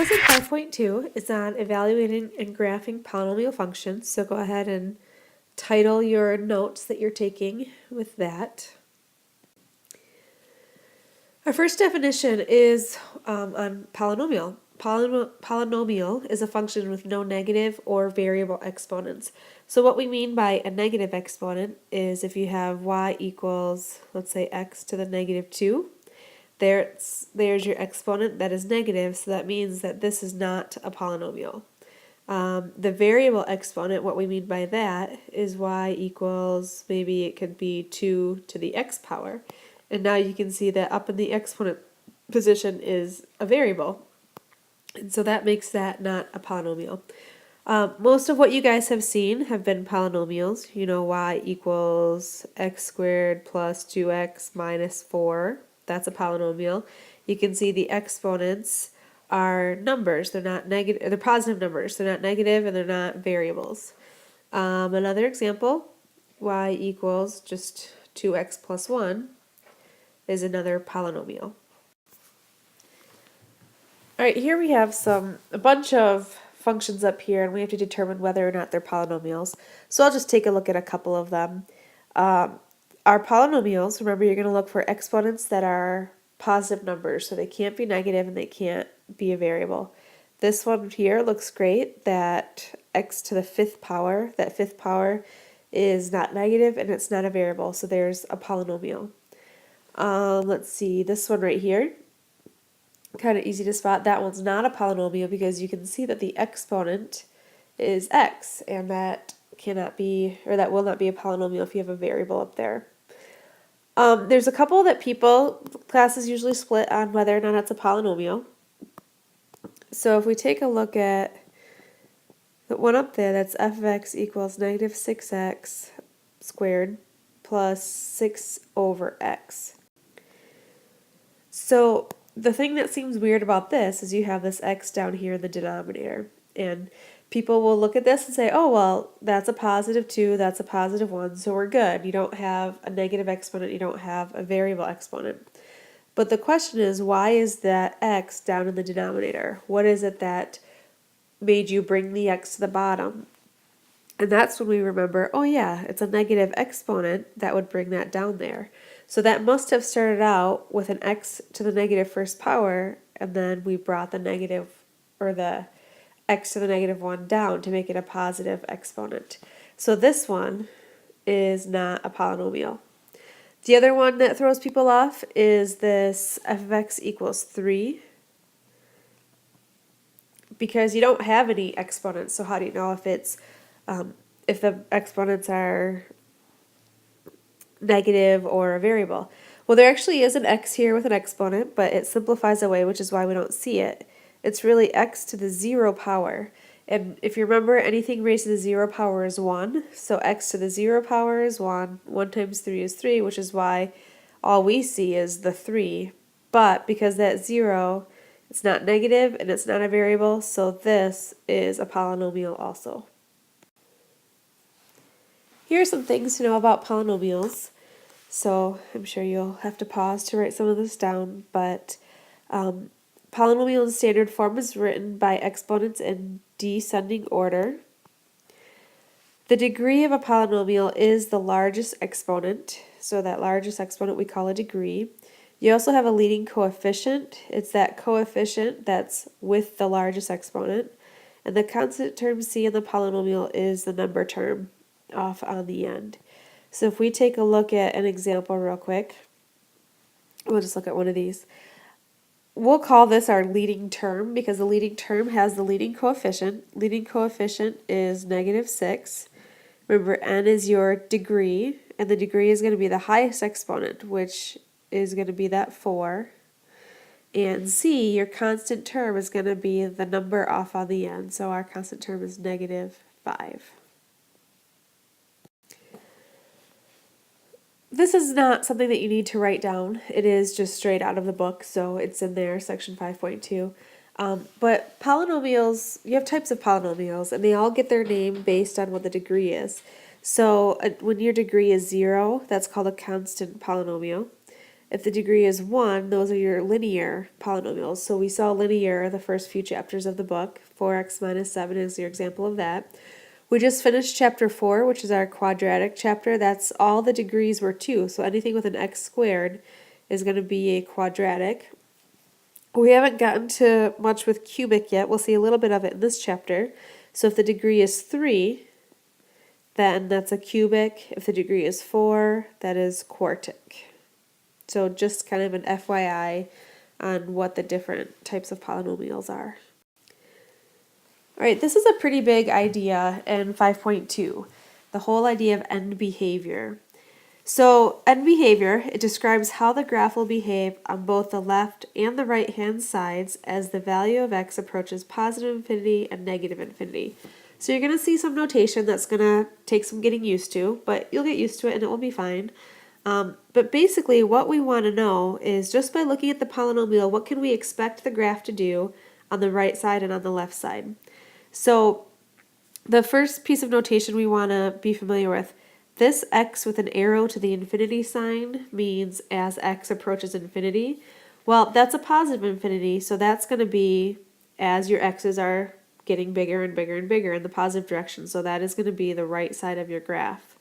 Lesson 5.2 is on evaluating and graphing polynomial functions, so go ahead and title your notes that you're taking with that. Our first definition is on polynomial. Polynomial is a function with no negative or variable exponents. So what we mean by a negative exponent is if you have y equals, let's say, x to the negative 2, there's your exponent that is negative, so that means that this is not a polynomial. The variable exponent, what we mean by that is y equals, maybe it could be 2 to the x power. And now you can see that up in the exponent position is a variable. And so that makes that not a polynomial. Most of what you guys have seen have been polynomials. You know, y equals x squared plus 2x minus 4. That's a polynomial. You can see the exponents are numbers. They're not negative. They're positive numbers. They're not negative and they're not variables. Another example, y equals just 2x plus 1 is another polynomial. All right, here we have a bunch of functions up here, and we have to determine whether or not they're polynomials. So I'll just take a look at a couple of them. Our polynomials, remember, you're going to look for exponents that are positive numbers, so they can't be negative and they can't be a variable. This one here looks great, that x to the 5th power, that 5th power is not negative and it's not a variable, so there's a polynomial. Let's see, this one right here, kind of easy to spot. That one's not a polynomial because you can see that the exponent is x, and that cannot be, or that will not be a polynomial if you have a variable up there. There's a couple that classes usually split on whether or not it's a polynomial. So if we take a look at the one up there, that's f of x equals negative 6x squared plus 6 over x. So the thing that seems weird about this is you have this x down here in the denominator, and people will look at this and say, oh, well, that's a positive 2, that's a positive 1, so we're good. You don't have a negative exponent, you don't have a variable exponent. But the question is, why is that x down in the denominator? What is it that made you bring the x to the bottom? And that's when we remember, oh yeah, it's a negative exponent that would bring that down there. So that must have started out with an x to the negative 1st power, and then we brought the negative, or the x to the negative 1 down to make it a positive exponent. So this one is not a polynomial. The other one that throws people off is this f of x equals 3, because you don't have any exponents, so how do you know if it's if the exponents are negative or a variable? Well, there actually is an x here with an exponent, but it simplifies away, which is why we don't see it. It's really x to the 0 power. And if you remember, anything raised to the 0 power is 1. So x to the 0 power is 1. 1 times 3 is 3, which is why all we see is the 3. But because that 0, it's not negative and it's not a variable, so this is a polynomial also. Here are some things to know about polynomials. So I'm sure you'll have to pause to write some of this down, but polynomial in standard form is written by exponents in descending order. The degree of a polynomial is the largest exponent, so that largest exponent we call a degree. You also have a leading coefficient. It's that coefficient that's with the largest exponent. And the constant term c in the polynomial is the number term off on the end. So if we take a look at an example real quick, we'll just look at one of these. We'll call this our leading term because the leading term has the leading coefficient. Leading coefficient is negative 6. Remember, n is your degree, and the degree is going to be the highest exponent, which is going to be that 4. And c, your constant term, is going to be the number off on the end. So our constant term is negative 5. This is not something that you need to write down. It is just straight out of the book, so it's in there, section 5.2. But polynomials, you have types of polynomials, and they all get their name based on what the degree is. So when your degree is 0, that's called a constant polynomial. If the degree is 1, those are your linear polynomials. So we saw linear the first few chapters of the book. 4x minus 7 is your example of that. We just finished chapter 4, which is our quadratic chapter. That's all the degrees were 2. So anything with an x squared is going to be a quadratic. We haven't gotten to much with cubic yet. We'll see a little bit of it in this chapter. So if the degree is 3, then that's a cubic. If the degree is 4, that is quartic. So just kind of an FYI on what the different types of polynomials are. All right, this is a pretty big idea in 5.2, the whole idea of end behavior. So end behavior, it describes how the graph will behave on both the left and the right hand sides as the value of x approaches positive infinity and negative infinity. So you're going to see some notation that's going to take some getting used to, but you'll get used to it and it will be fine. But basically what we want to know is just by looking at the polynomial, what can we expect the graph to do on the right side and on the left side? So the first piece of notation we want to be familiar with, this x with an arrow to the infinity sign means as x approaches infinity. Well, that's a positive infinity, so that's going to be as your x's are getting bigger and bigger and bigger in the positive direction, so that is going to be the right side of your graph.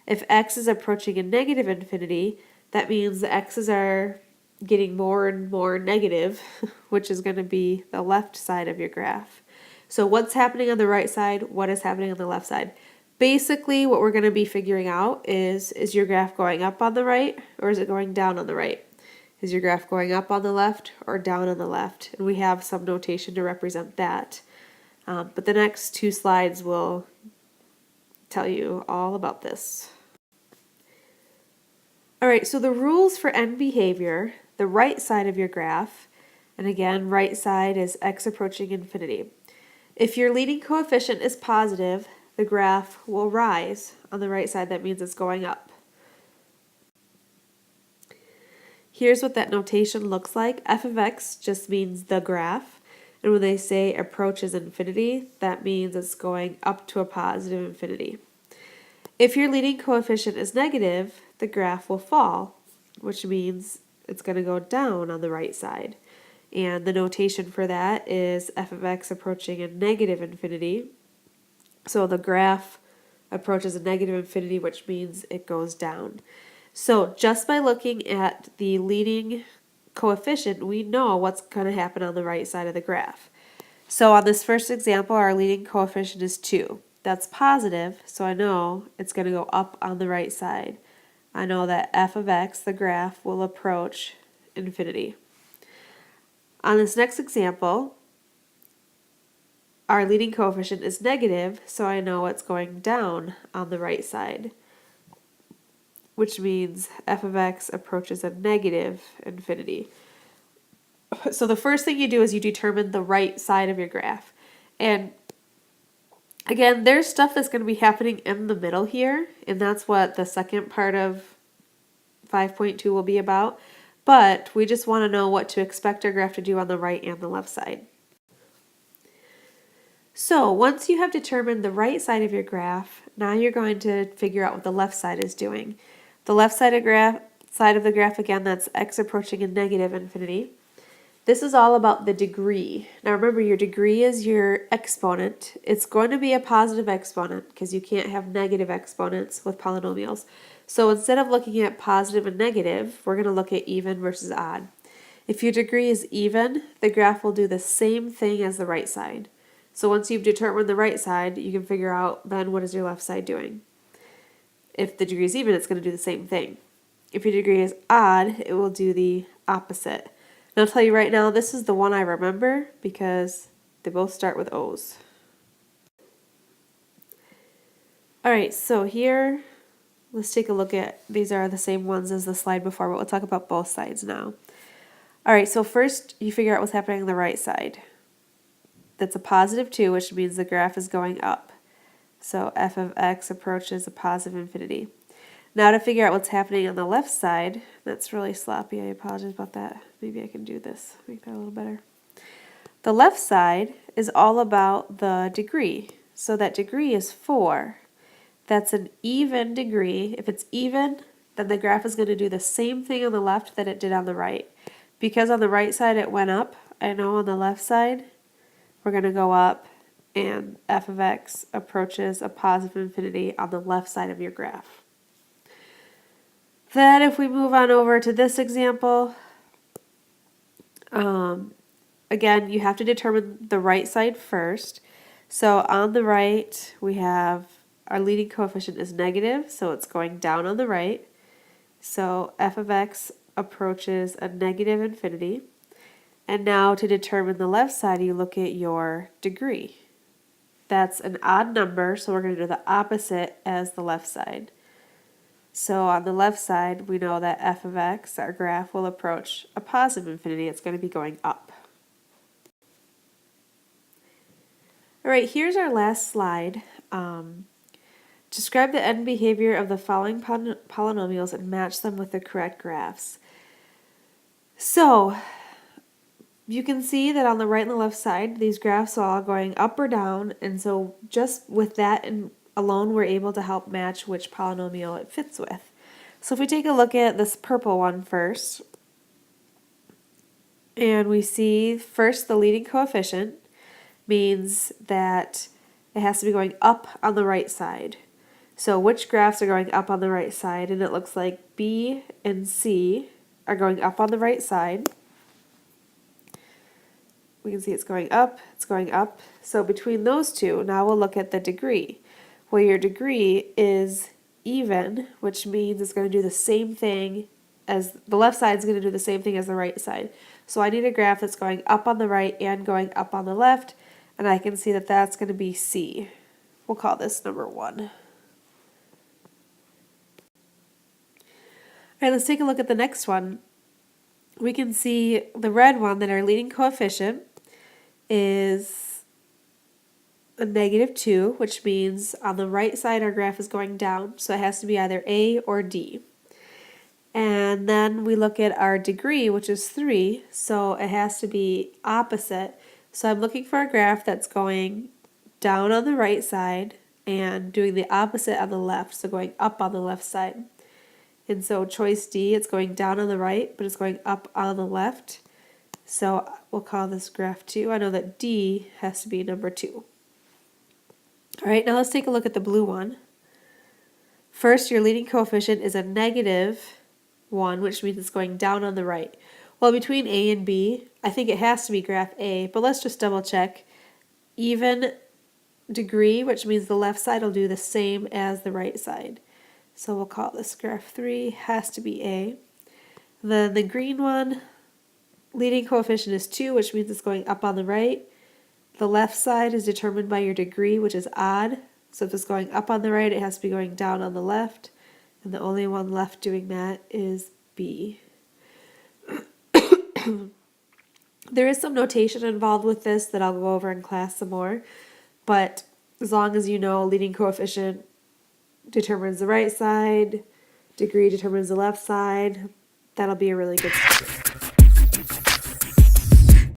If x is approaching a negative infinity, that means the x's are getting more and more negative, which is going to be the left side of your graph. So what's happening on the right side? What is happening on the left side? Basically, what we're going to be figuring out is your graph going up on the right, or is it going down on the right? Is your graph going up on the left or down on the left? And we have some notation to represent that. But the next 2 slides will tell you all about this. All right, so the rules for end behavior, the right side of your graph, and again, right side is x approaching infinity. If your leading coefficient is positive, the graph will rise. On the right side, that means it's going up. Here's what that notation looks like. F of x just means the graph. And when they say approaches infinity, that means it's going up to a positive infinity. If your leading coefficient is negative, the graph will fall, which means it's going to go down on the right side. And the notation for that is f of x approaching a negative infinity. So the graph approaches a negative infinity, which means it goes down. So just by looking at the leading coefficient, we know what's going to happen on the right side of the graph. So on this first example, our leading coefficient is 2. That's positive, so I know it's going to go up on the right side. I know that f of x, the graph, will approach infinity. On this next example, our leading coefficient is negative, so I know it's going down on the right side, which means f of x approaches a negative infinity. So the first thing you do is you determine the right side of your graph. And again, there's stuff that's going to be happening in the middle here, and that's what the second part of 5.2 will be about. But we just want to know what to expect our graph to do on the right and the left side. So once you have determined the right side of your graph, now you're going to figure out what the left side is doing. The left side of the graph, again, that's x approaching a negative infinity. This is all about the degree. Now remember, your degree is your exponent. It's going to be a positive exponent because you can't have negative exponents with polynomials. So instead of looking at positive and negative, we're going to look at even versus odd. If your degree is even, the graph will do the same thing as the right side. So once you've determined the right side, you can figure out then what is your left side doing. If the degree is even, it's going to do the same thing. If your degree is odd, it will do the opposite. And I'll tell you right now, this is the one I remember because they both start with O's. Alright, so here, let's take a look at, these are the same ones as the slide before, but we'll talk about both sides now. Alright, so first you figure out what's happening on the right side. That's a positive 2, which means the graph is going up. So f of x approaches a positive infinity. Now to figure out what's happening on the left side, that's really sloppy, I apologize about that. Maybe I can do this, make that a little better. The left side is all about the degree. So that degree is 4. That's an even degree. If it's even, then the graph is going to do the same thing on the left that it did on the right. Because on the right side it went up, I know on the left side we're going to go up, and f of x approaches a positive infinity on the left side of your graph. Then if we move on over to this example, again, you have to determine the right side first. So on the right, we have our leading coefficient is negative, so it's going down on the right. So f of x approaches a negative infinity. And now to determine the left side, you look at your degree. That's an odd number, so we're going to do the opposite as the left side. So on the left side, we know that f of x, our graph, will approach a positive infinity. It's going to be going up. All right, here's our last slide. Describe the end behavior of the following polynomials and match them with the correct graphs. So you can see that on the right and the left side, these graphs are all going up or down, and so just with that alone, we're able to help match which polynomial it fits with. So if we take a look at this purple one first, and we see first the leading coefficient means that it has to be going up on the right side. So which graphs are going up on the right side? And it looks like B and C are going up on the right side. We can see it's going up, it's going up. So between those two, now we'll look at the degree. Well, your degree is even, which means it's going to do the same thing as the left side is going to do the same thing as the right side. So I need a graph that's going up on the right and going up on the left, and I can see that that's going to be C. We'll call this number 1. All right, let's take a look at the next one. We can see the red one that our leading coefficient is a -2, which means on the right side our graph is going down, so it has to be either A or D. And then we look at our degree, which is 3, so it has to be opposite. So I'm looking for a graph that's going down on the right side and doing the opposite on the left, so going up on the left side. And so choice D, it's going down on the right, but it's going up on the left. So we'll call this graph 2. I know that D has to be number 2. All right, now let's take a look at the blue one. First, your leading coefficient is a -1, which means it's going down on the right. Well, between A and B, I think it has to be graph A, but let's just double check. Even degree, which means the left side will do the same as the right side. So we'll call this graph 3, has to be A. Then the green one, leading coefficient is 2, which means it's going up on the right. The left side is determined by your degree, which is odd. So if it's going up on the right, it has to be going down on the left. And the only one left doing that is B. There is some notation involved with this that I'll go over in class some more. But as long as you know leading coefficient determines the right side, degree determines the left side, that'll be a really good start.